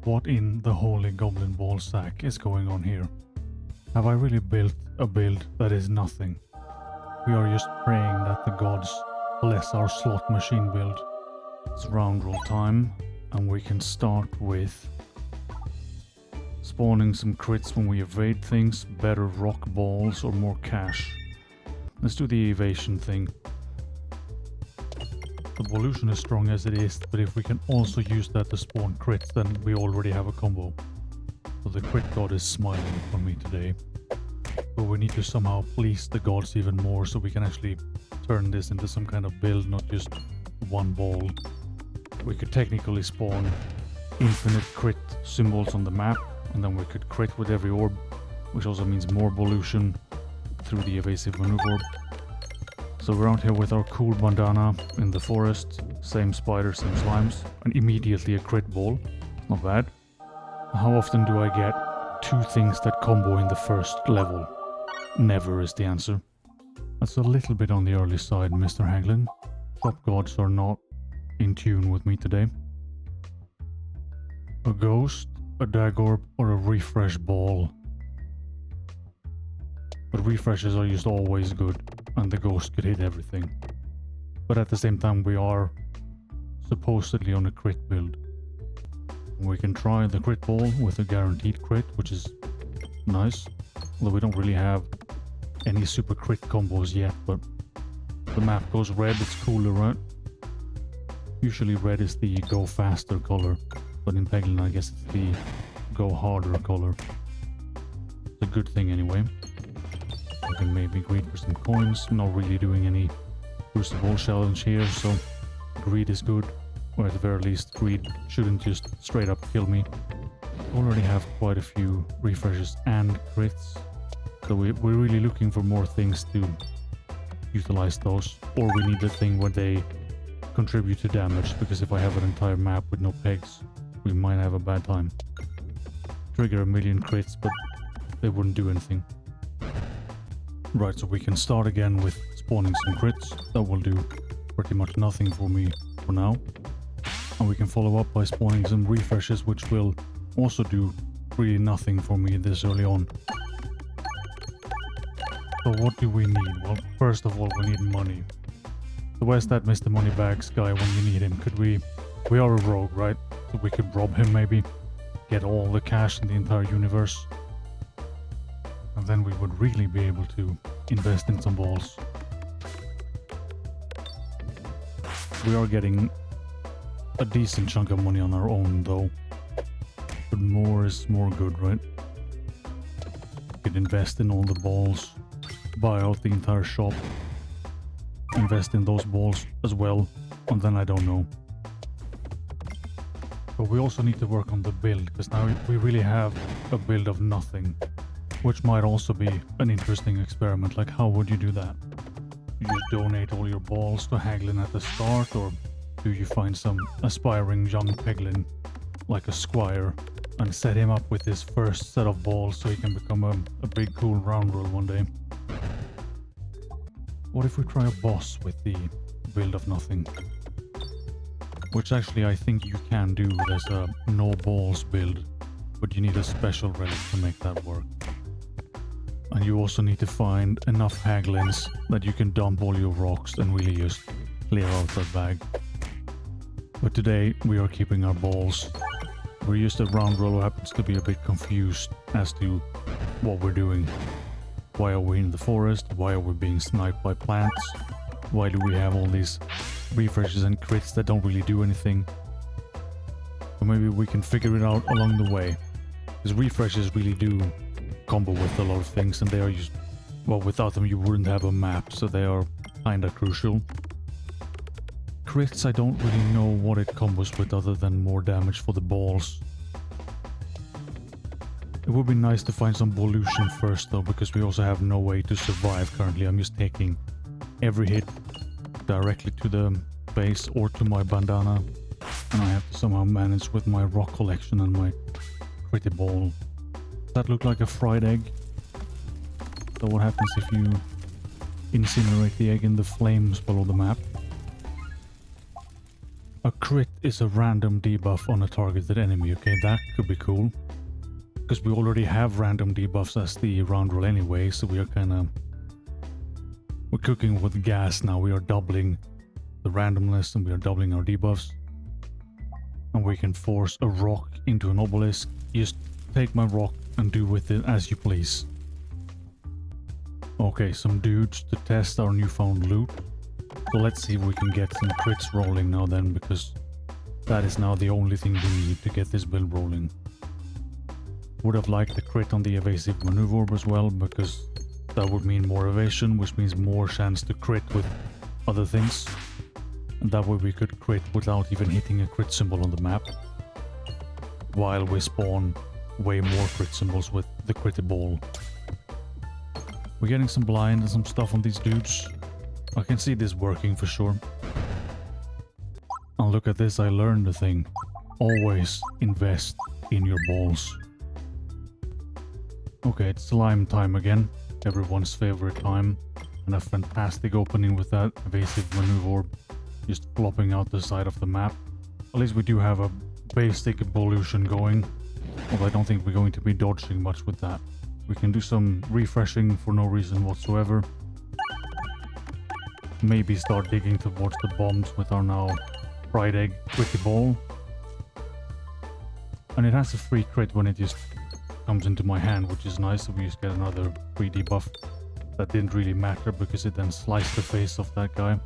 What in the holy goblin ball sack is going on here? Have I really built a build that is nothing? We are just praying that the gods bless our slot machine build. It's Roundrel time, and we can start with spawning some crits when we evade things, better rock balls or more cash. Let's do the evasion thing. The evolution is strong as it is, but if we can also use that to spawn crits, then we already have a combo. So the crit god is smiling for me today. But we need to somehow please the gods even more so we can actually turn this into some kind of build, not just one ball. We could technically spawn infinite crit symbols on the map, and then we could crit with every orb, which also means more evolution through the evasive maneuver. So we're out here with our cool bandana in the forest, same spiders, same slimes, and immediately a crit ball. Not bad. How often do I get two things that combo in the first level? Never is the answer. That's a little bit on the early side, Mr. Peglin. Top gods are not in tune with me today. A ghost, a dagger, or a refresh ball. But refreshes are just always good, and the ghost could hit everything. But at the same time, we are supposedly on a crit build. We can try the crit ball with a guaranteed crit, which is nice. Although we don't really have any super crit combos yet, but the map goes red, it's cooler, right? Usually red is the go faster color, but in Peglin I guess it's the go harder color. It's a good thing anyway. We can maybe greed for some coins, not really doing any crucible challenge here, so greed is good. Or at the very least, greed shouldn't just straight up kill me. We already have quite a few refreshes and crits, so we're really looking for more things to utilize those. Or we need the thing where they contribute to damage, because if I have an entire map with no pegs, we might have a bad time. Trigger a million crits, but they wouldn't do anything. Right, so we can start again with spawning some crits. That will do pretty much nothing for me for now. And we can follow up by spawning some refreshes, which will also do really nothing for me this early on. So what do we need? Well, first of all, we need money. So where's that Mr. Moneybags guy when you need him? Could we are a rogue, right? So we could rob him maybe, get all the cash in the entire universe. And then we would really be able to invest in some balls. We are getting a decent chunk of money on our own though. But more is more good, right? We could invest in all the balls, buy out the entire shop, invest in those balls as well, and then I don't know. But we also need to work on the build, because now we really have a build of nothing. Which might also be an interesting experiment. Like, how would you do that? You just donate all your balls to Peglin at the start, or do you find some aspiring young Peglin, like a squire, and set him up with his first set of balls so he can become a big cool Roundrel one day? What if we try a boss with the build of nothing? Which actually I think you can do. There's a no balls build, but you need a special relic to make that work. And you also need to find enough Peglins that you can dump all your rocks and really just clear out that bag. But today we are keeping our balls. We're just a Roundrel who happens to be a bit confused as to what we're doing. Why are we in the forest? Why are we being sniped by plants? Why do we have all these refreshes and crits that don't really do anything? Or maybe we can figure it out along the way. Because refreshes really do combo with a lot of things, and they are just, well, without them you wouldn't have a map, so they are kinda crucial. Crits, I don't really know what it combos with other than more damage for the balls. It would be nice to find some evolution first though, because we also have no way to survive currently. I'm just taking every hit directly to the base or to my bandana, and I have to somehow manage with my rock collection and my pretty ball. That look like a fried egg? So what happens if you incinerate the egg in the flames below the map? A crit is a random debuff on a targeted enemy. Okay, that could be cool. Because we already have random debuffs as the Roundrel anyway, so we are kind of... We're cooking with gas now. We are doubling the randomness and we are doubling our debuffs. And we can force a rock into an obelisk. Just take my rock and do with it as you please. Okay, some dudes to test our newfound loot. So let's see if we can get some crits rolling now then, because that is now the only thing we need to get this build rolling. Would have liked the crit on the evasive maneuver orb as well, because that would mean more evasion, which means more chance to crit with other things. And that way we could crit without even hitting a crit symbol on the map. While we spawn way more crit symbols with the crit ball. We're getting some blind and some stuff on these dudes. I can see this working for sure. And look at this, I learned a thing. Always invest in your balls. Okay, it's slime time again. Everyone's favorite time. And a fantastic opening with that evasive maneuver orb just flopping out the side of the map. At least we do have a basic evolution going. Although I don't think we're going to be dodging much with that. We can do some refreshing for no reason whatsoever. Maybe start digging towards the bombs with our now fried egg quickie ball. And it has a free crit when it just comes into my hand, which is nice, so we just get another free debuff. That didn't really matter because it then sliced the face of that guy.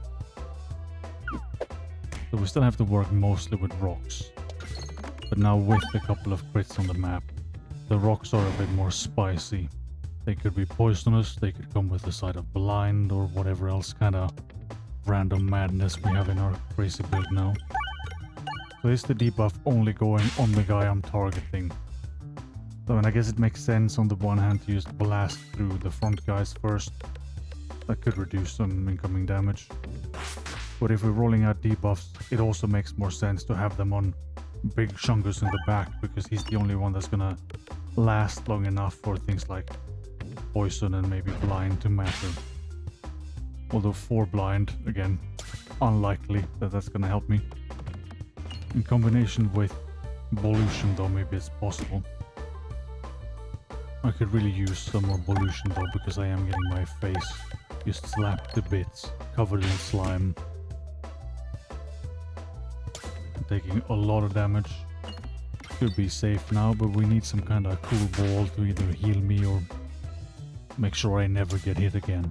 So we still have to work mostly with rocks. But now with a couple of crits on the map, the rocks are a bit more spicy. They could be poisonous, they could come with a side of blind or whatever else kind of random madness we have in our crazy build now. So is the debuff only going on the guy I'm targeting? So I guess it makes sense on the one hand to just blast through the front guys first. That could reduce some incoming damage. But if we're rolling out debuffs, it also makes more sense to have them on Big Chungus in the back, because he's the only one that's gonna last long enough for things like poison and maybe blind to matter. Although 4 blind, again, unlikely that that's gonna help me. In combination with Evolution though, maybe it's possible. I could really use some more Evolution though, because I am getting my face just slapped to bits, covered in slime. I'm taking a lot of damage. Should be safe now, but we need some kind of cool ball to either heal me or make sure I never get hit again.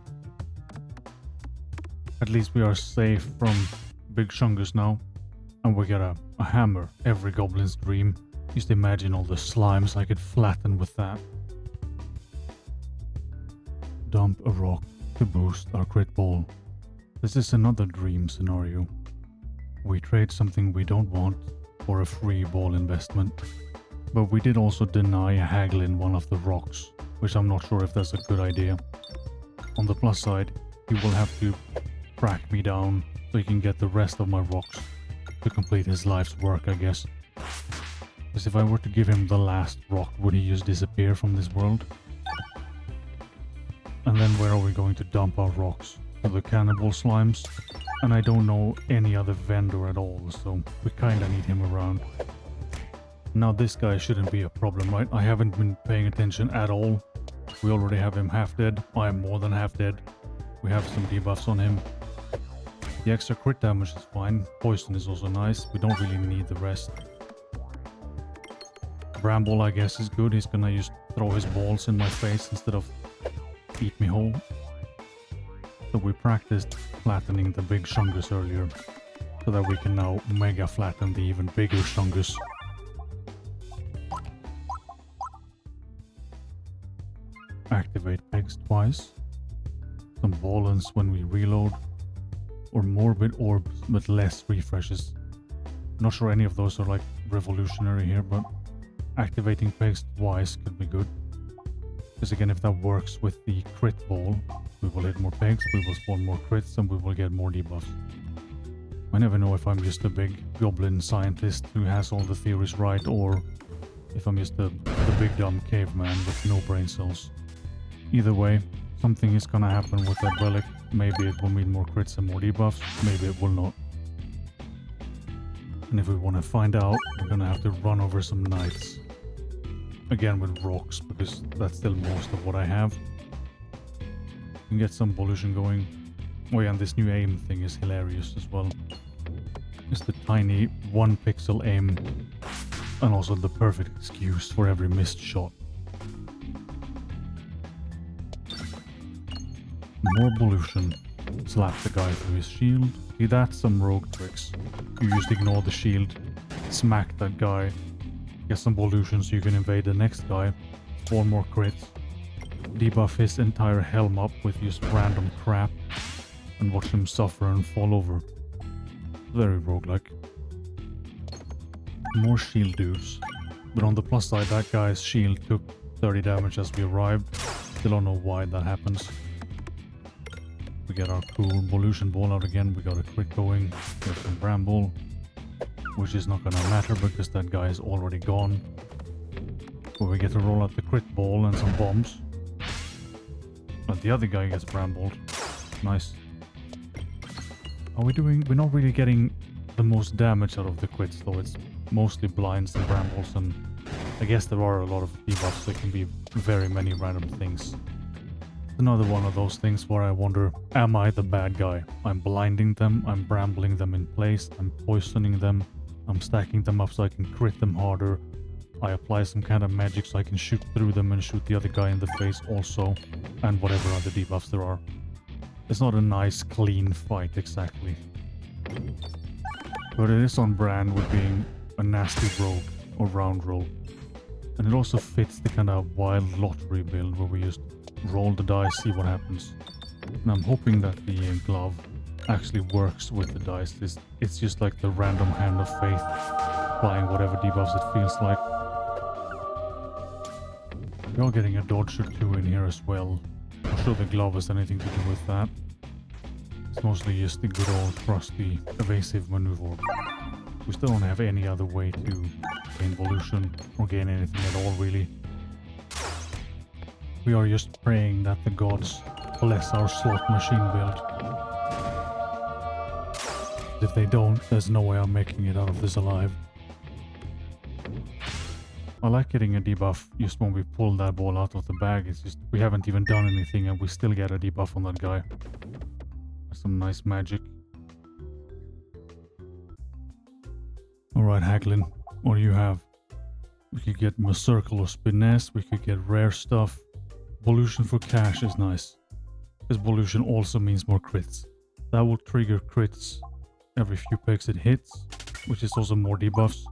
At least we are safe from Big Chungus now. And we get a hammer, every goblin's dream. Just imagine all the slimes I could flatten with that. Dump a rock to boost our crit ball. This is another dream scenario. We trade something we don't want for a free ball investment. But we did also deny Peglin one of the rocks, which I'm not sure if that's a good idea. On the plus side, he will have to track me down so he can get the rest of my rocks to complete his life's work, I guess. Because if I were to give him the last rock, would he just disappear from this world? And then where are we going to dump our rocks? To the cannibal slimes? And I don't know any other vendor at all, so we kinda need him around. Now this guy shouldn't be a problem, right? I haven't been paying attention at all. We already have him half dead. I am more than half dead. We have some debuffs on him. The extra crit damage is fine. Poison is also nice. We don't really need the rest. Bramble, I guess, is good. He's gonna just throw his balls in my face instead of eat me whole. So we practiced flattening the Big Chungus earlier, so that we can now mega flatten the even bigger Chungus. Activate pegs twice. Some ballons when we reload. Or morbid orbs but less refreshes. Not sure any of those are like revolutionary here, but activating pegs twice could be good. Because again, if that works with the crit ball, we will hit more pegs, we will spawn more crits, and we will get more debuffs. I never know if I'm just a big goblin scientist who has all the theories right, or if I'm just the big dumb caveman with no brain cells. Either way, something is gonna happen with that relic. Maybe it will mean more crits and more debuffs, maybe it will not. And if we want to find out, we're gonna have to run over some knights. Again with rocks, because that's still most of what I have. We can get some pollution going. Oh yeah, and this new aim thing is hilarious as well. It's the tiny 1 pixel aim, and also the perfect excuse for every missed shot. More pollution. Slap the guy through his shield. See, that's some rogue tricks. You just ignore the shield, smack that guy, get some pollution so you can invade the next guy, spawn more crits, debuff his entire helm up with just random crap, and watch him suffer and fall over. Very roguelike. More shield dudes. But on the plus side, that guy's shield took 30 damage as we arrived. Still don't know why that happens. We get our cool pollution ball out again. We got a crit going. There's some bramble, which is not gonna matter because that guy is already gone. But we get to roll out the crit ball and some bombs. But the other guy gets brambled. Nice. Are we doing... We're not really getting the most damage out of the crits though. It's mostly blinds and brambles, and I guess there are a lot of debuffs. There can be very many random things. Another one of those things where I wonder, am I the bad guy? I'm blinding them, I'm brambling them in place, I'm poisoning them, I'm stacking them up so I can crit them harder. I apply some kind of magic so I can shoot through them and shoot the other guy in the face also, and whatever other debuffs there are. It's not a nice, clean fight exactly. But it is on brand with being a nasty rogue or Roundrel. And it also fits the kind of wild lottery build where we just roll the dice, see what happens. And I'm hoping that the glove actually works with the dice. It's just like the random hand of faith, applying whatever debuffs it feels like. We are getting a dodge or two in here as well. I'm not sure the glove has anything to do with that. It's mostly just the good old trusty evasive maneuver. We still don't have any other way to gain pollution or gain anything at all really. We are just praying that the gods bless our slot machine build. If they don't, there's no way I'm making it out of this alive. I like getting a debuff just when we pull that ball out of the bag. It's just we haven't even done anything and we still get a debuff on that guy. Some nice magic. Alright, Peglin, what do you have? We could get Circle or Spiness, we could get rare stuff. Pollution for cash is nice, because pollution also means more crits. That will trigger crits every few picks it hits, which is also more debuffs.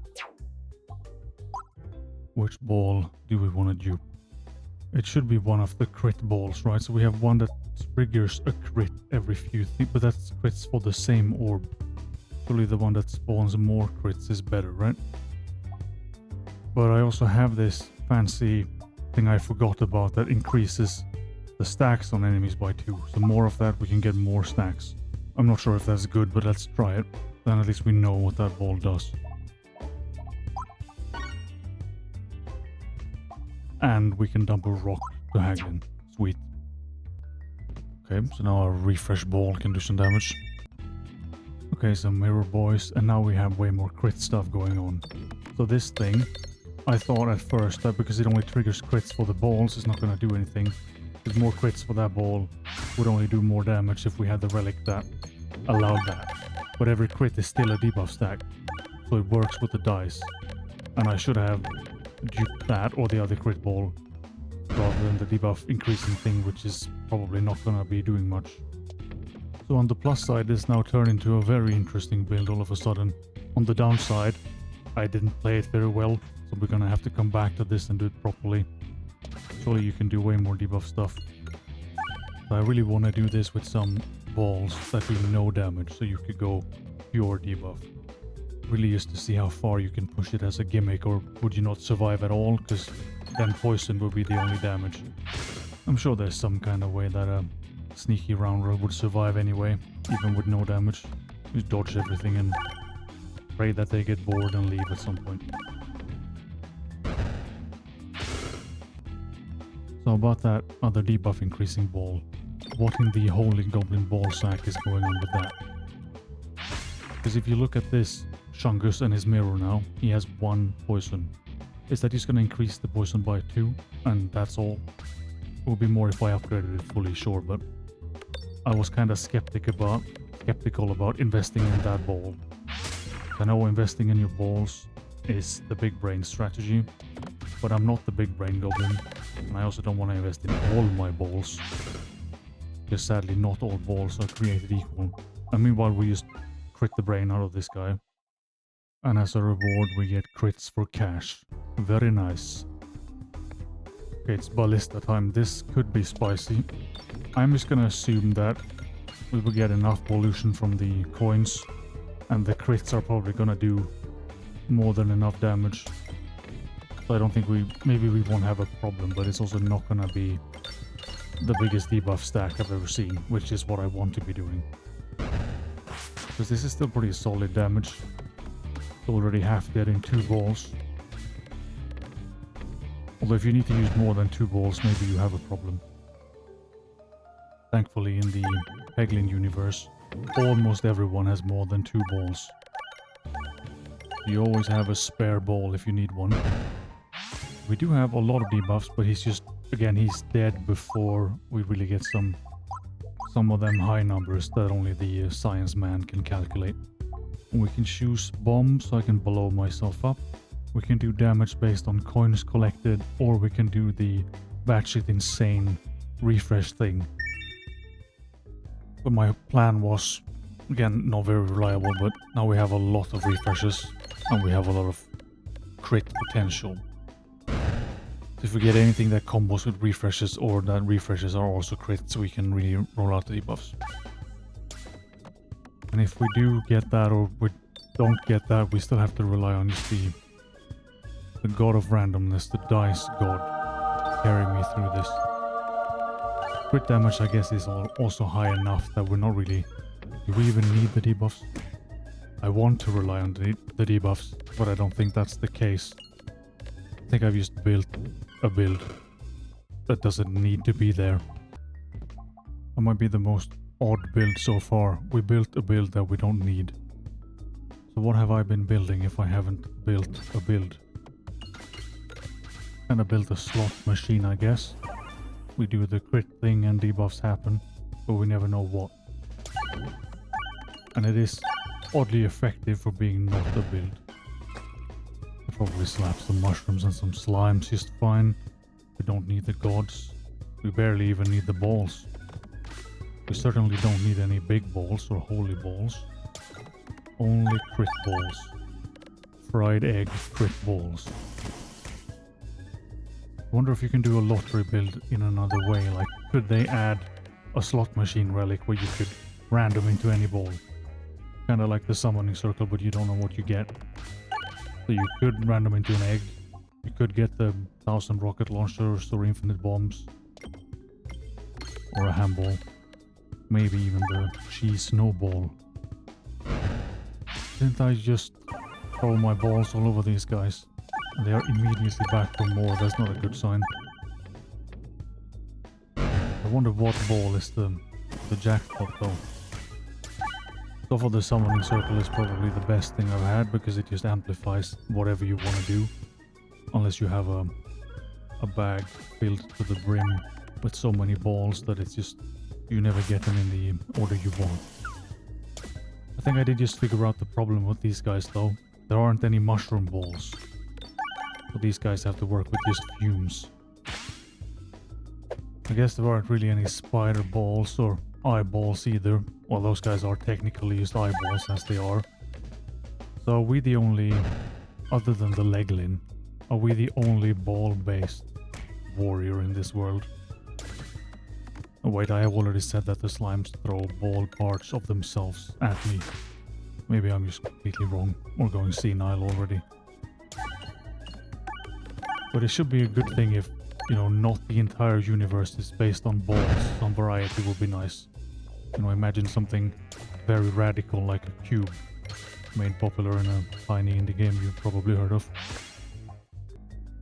Which ball do we want to dupe? It should be one of the crit balls, right? So we have one that triggers a crit every few things, but that's crits for the same orb. Surely the one that spawns more crits is better, right? But I also have this fancy thing I forgot about that increases the stacks on enemies by 2. So more of that, we can get more stacks. I'm not sure if that's good, but let's try it. Then at least we know what that ball does. And we can dump a rock to Peglin. Sweet. Okay, so now our refresh ball can do some damage. Okay, some mirror boys, and now we have way more crit stuff going on. So this thing, I thought at first that because it only triggers crits for the balls, it's not going to do anything. Because more crits for that ball would only do more damage if we had the relic that allowed that. But every crit is still a debuff stack, so it works with the dice. And I should have duped that or the other crit ball rather than the debuff increasing thing, which is probably not going to be doing much. So on the plus side, this now turned into a very interesting build all of a sudden. On the downside, I didn't play it very well, so we're gonna have to come back to this and do it properly. Surely you can do way more debuff stuff. But I really want to do this with some balls that do no damage, so you could go pure debuff. Really just to see how far you can push it as a gimmick, or would you not survive at all, because then poison would be the only damage. I'm sure there's some kind of way that a sneaky Roundrel would survive anyway, even with no damage. Just dodge everything and pray that they get bored and leave at some point. So about that other debuff increasing ball, what in the holy goblin ball sack is going on with that? Because if you look at this Shungus and his mirror now, he has 1 poison. Is that he's gonna increase the poison by 2, and that's all? It would be more if I upgraded it fully, sure, but I was kind of skeptical about investing in that ball. I know investing in your balls is the big brain strategy, but I'm not the big brain goblin, and I also don't want to invest in all my balls, because sadly not all balls are created equal. And meanwhile we just crit the brain out of this guy, and as a reward we get crits for cash. Very nice. Okay, it's ballista time. This could be spicy. I'm just gonna assume that we will get enough pollution from the coins, and the crits are probably gonna do more than enough damage. So I don't think maybe we won't have a problem, but it's also not gonna be the biggest debuff stack I've ever seen, which is what I want to be doing. Because this is still pretty solid damage. It's already half dead in 2 balls. Although if you need to use more than 2 balls, maybe you have a problem. Thankfully in the Peglin universe, almost everyone has more than 2 balls. You always have a spare ball if you need one. We do have a lot of debuffs, but he's just, again, he's dead before we really get some of them high numbers that only the science man can calculate. We can choose bombs, so I can blow myself up. We can do damage based on coins collected, or we can do the batshit insane refresh thing. But my plan was, again, not very reliable, but now we have a lot of refreshes, and we have a lot of crit potential. If we get anything that combos with refreshes, or that refreshes are also crits, we can really roll out the debuffs. And if we do get that, or we don't get that, we still have to rely on just the god of randomness, the dice god, carrying me through this. Crit damage, I guess, is also high enough that we're not really... Do we even need the debuffs? I want to rely on the debuffs, but I don't think that's the case. I think I've just built a build that doesn't need to be there. That might be the most odd build so far. We built a build that we don't need. So what have I been building if I haven't built a build? Kinda built a slot machine, I guess. We do the crit thing and debuffs happen, but we never know what. And it is oddly effective for being not a build. I probably slap some mushrooms and some slimes just fine. We don't need the gods. We barely even need the balls. We certainly don't need any big balls or holy balls. Only crit balls. Fried egg crit balls. I wonder if you can do a lottery build in another way. Like, could they add a slot machine relic where you could random into any ball? Kinda like the summoning circle, but you don't know what you get. So you could random into an egg. You could get the 1000 rocket launchers or infinite bombs. Or a handball. Maybe even the cheese snowball. Didn't I just throw my balls all over these guys? And they are immediately back for more. That's not a good sign. I wonder what ball is the jackpot though. So far the summoning circle is probably the best thing I've had, because it just amplifies whatever you want to do. Unless you have a bag filled to the brim with so many balls that it's just, you never get them in the order you want. I think I did just figure out the problem with these guys though. There aren't any mushroom balls. So these guys have to work with just fumes. I guess there aren't really any spider balls or eyeballs either. Well, those guys are technically just eyeballs as they are. So are we the only, other than the Peglin, are we the only ball-based warrior in this world? Oh wait, I have already said that the slimes throw ball parts of themselves at me. Maybe I'm just completely wrong, or going senile already. But it should be a good thing if, you know, not the entire universe is based on balls. Some variety would be nice. You know, imagine something very radical like a cube, made popular in a tiny indie game you've probably heard of.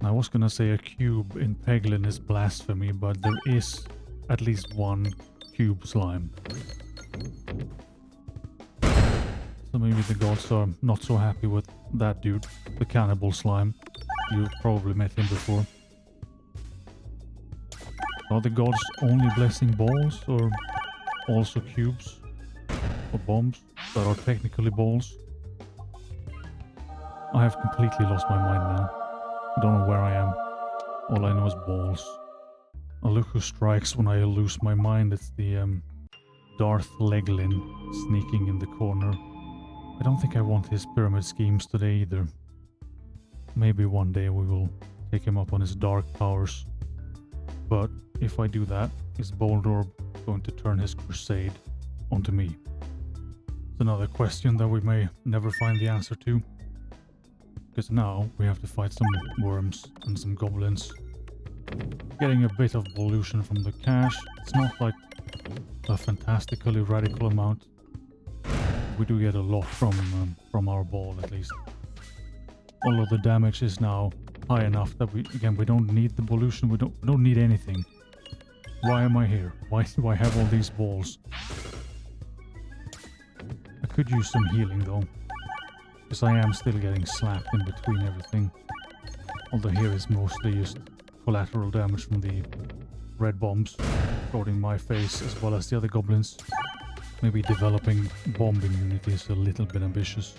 I was gonna say a cube in Peglin is blasphemy, but there is at least one cube slime. So maybe the gods are not so happy with that dude, the cannibal slime. You've probably met him before. Are the gods only blessing balls, or also cubes or bombs that are technically balls? I have completely lost my mind now. I don't know where I am. All I know is balls. Oh, look who strikes when I lose my mind. It's the Darth Peglin sneaking in the corner. I don't think I want his pyramid schemes today either. Maybe one day we will take him up on his dark powers. But if I do that, is Bold Orb going to turn his crusade onto me? It's another question that we may never find the answer to. Because now we have to fight some worms and some goblins. Getting a bit of pollution from the cache. It's not like a fantastically radical amount. We do get a lot from our ball, at least. Although the damage is now high enough that we don't need the pollution. We don't need anything. Why am I here? Why do I have all these balls? I could use some healing though, because I am still getting slapped in between everything. Although here is mostly just collateral damage from the red bombs coating my face as well as the other goblins. Maybe developing bomb immunity is a little bit ambitious.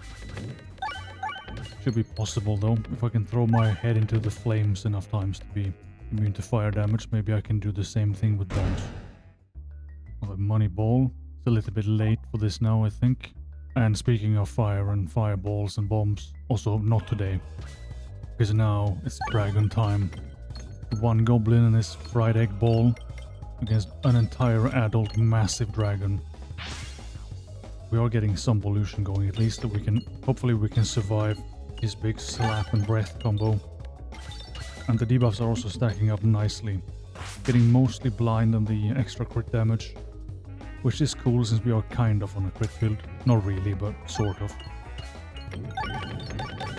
Should be possible though. If I can throw my head into the flames enough times to be immune to fire damage, maybe I can do the same thing with bombs. Oh, the money ball. It's a little bit late for this now, I think. And speaking of fire and fireballs and bombs, also not today. Because now it's dragon time. One goblin and his fried egg ball against an entire adult massive dragon. We are getting some pollution going, at least, that we can, hopefully we can survive his big slap and breath combo. And the debuffs are also stacking up nicely. Getting mostly blind on the extra crit damage, which is cool since we are kind of on a crit build. Not really, but sort of.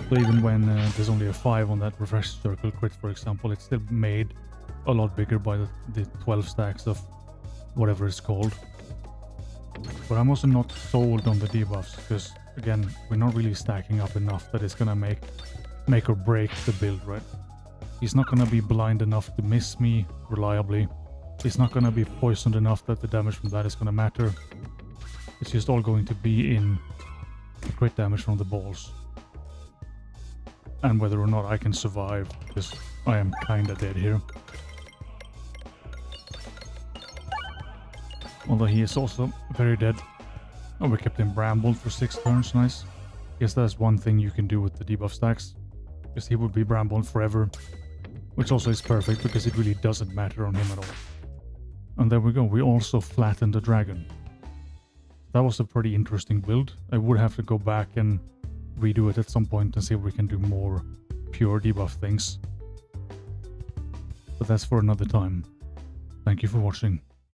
So even when there's only a 5 on that refresh circle crit, for example, it's still made a lot bigger by the 12 stacks of whatever it's called. But I'm also not sold on the debuffs, because again, we're not really stacking up enough that it's gonna make or break the build, right? He's not gonna be blind enough to miss me reliably. He's not gonna be poisoned enough that the damage from that is gonna matter. It's just all going to be in the crit damage from the balls. And whether or not I can survive, because I am kinda dead here. Although he is also very dead. Oh, we kept him brambled for 6 turns, nice. Guess that's one thing you can do with the debuff stacks. Because he would be brambled forever. Which also is perfect, because it really doesn't matter on him at all. And there we go, we also flattened the dragon. That was a pretty interesting build. I would have to go back and redo it at some point and see if we can do more pure debuff things. But that's for another time. Thank you for watching.